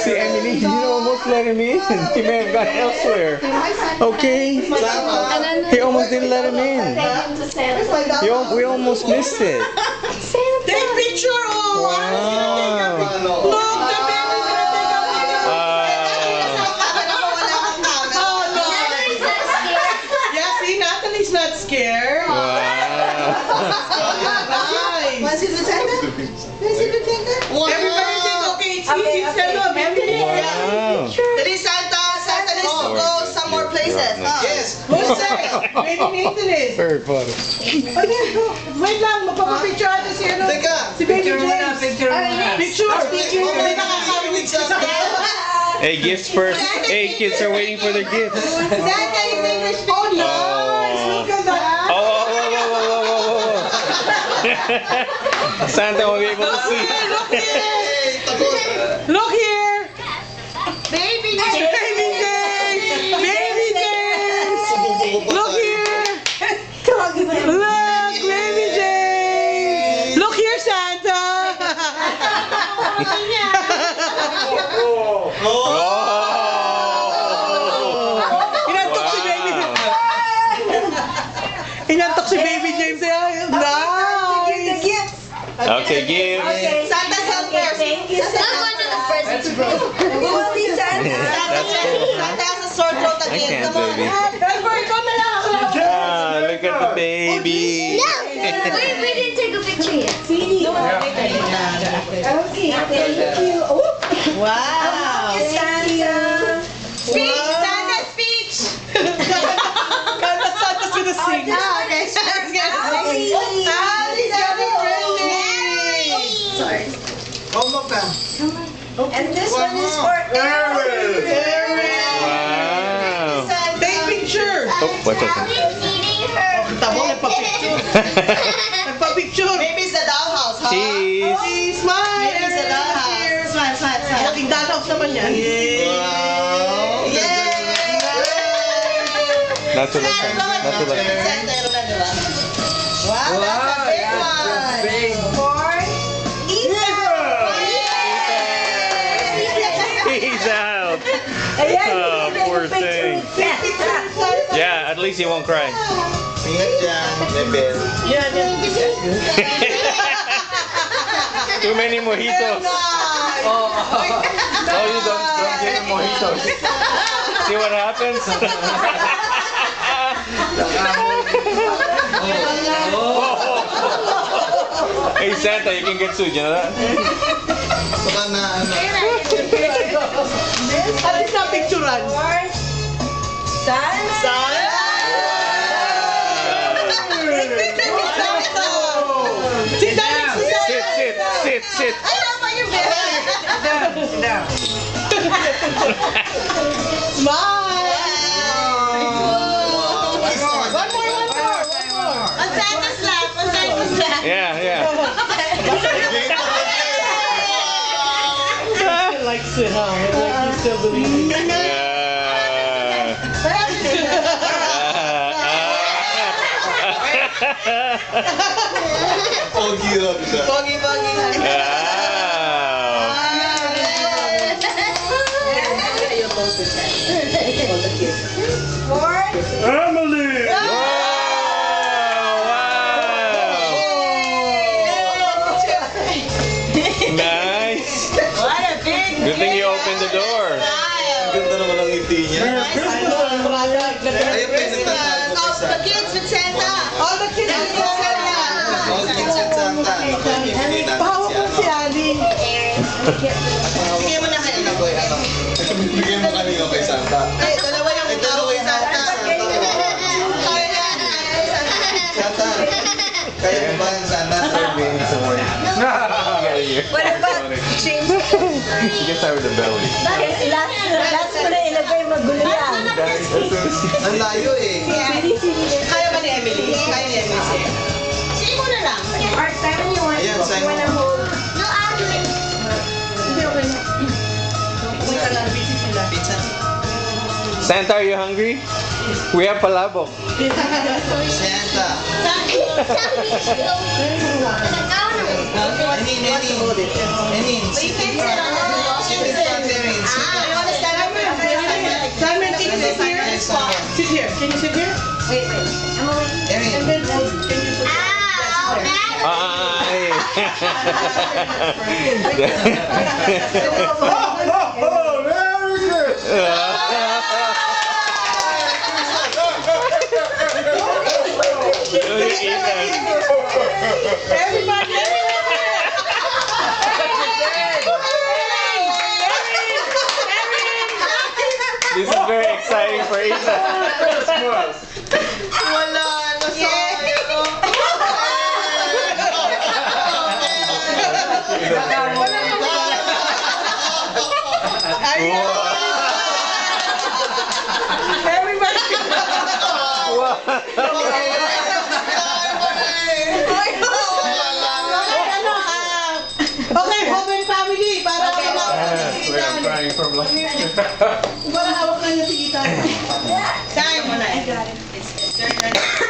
See, Emily, you almost let him in. He may have gone elsewhere. Okay. He almost didn't let him in. We almost missed it. Take picture! Oh, Wow. look, the baby's gonna take a picture! Yeah, see, Natalie's not scared. Wow. Nice. Everybody think, okay, it's easy, it's hello, baby. Wow. Dali, Santa needs to go some more places. Yes. Who's that? Baby Nathan is. Very funny. Wait lang, magpapapicture natin si ano. Teka. Si Baby James. Picture. Hey, gifts first. Hey, kids are waiting for their gifts. Santa is English speaking. Nice, look at that. Oh, whoa. Santa won't be able to see. Look here. Baby Baby James. Baby James. Look here. Look, Baby James. Look here, Santa. Inantok si Baby. Inantok si Baby James. Nice. Okay, give. Santa's helper. That's cool. Santa has a sore throat I again. can't, Come on. baby. Ah, look at the baby. Wait, we didn't take a picture yet. Okay, thank you. Oh, Wow. Santa. Speech, Santa speech. Santa's gonna sing. Okay, Santa's gonna sing. Happy birthday. Sorry. And this one is for Aaron. Wow. Take picture. Oh, what's that? Eating her. Tamo, nagpa-picture. Baby's the dollhouse, huh? Cheese. Hey, smile. Baby's the dollhouse. Smile, smile, smile. Malaking dollhouse naman yan. Yay! Not to look. Not to look. Santa, yun na, diba? Wow, that's a big one. For He's out. Ayan, Oh, take a poor picture. thing. Yeah, at least he won't cry. Ingat dyan, Bebel. Too many mojitos. Oh, you don't get him mojitos. See what happens? Hey Santa, you can get sued, you know that? Baka na ano. At least na-picturean. Santa. Sit down. Sit. Ay, naman yung baby. Smile. One more. On Santa's lap, on Santa's lap. Yeah. He likes it, huh? Like you still believe it. Pogi lang siya. Pogi. Emily! Nice! What a big Good thing you opened the door. Ganda naman ang ngiti niya. Ayun pa yung nagtatago Oh, sa the kids with Santa. All the kids That's with Santa. Santa. all the kids at Santa. Ako yung bibigay natin Pahawak si mo si ano. Ali. Bigyan mo na kayo. Ito yung ano. Ito bibigay mo kanino kay Santa. Ay, dalawa yung Ito daw yung Santa. Santa. Kaya mo ba yung Santa serving sa work? What about change? You can start with the belly. Last ko na ilagay magulo yan. Ang layo eh. Kaya ba ni Emily? Kaya ni Emily. Sige mo na lang. Art, Simon, you want Ayan, Simon. wanna hold? No, actually. Pizza. Santa, are you hungry? We have palabok. Santa. Santa. Sit in front. Sit in front, Erin. Simon, can you sit here? Sit here. Can you sit here? Erin. And then, can you put Ay. everybody, This is very exciting for Ethan. Wala. Nasaya ko. Okay, Hoven family, para I'm crying from laughter. para hawak na niya si Ethan. Time mo na.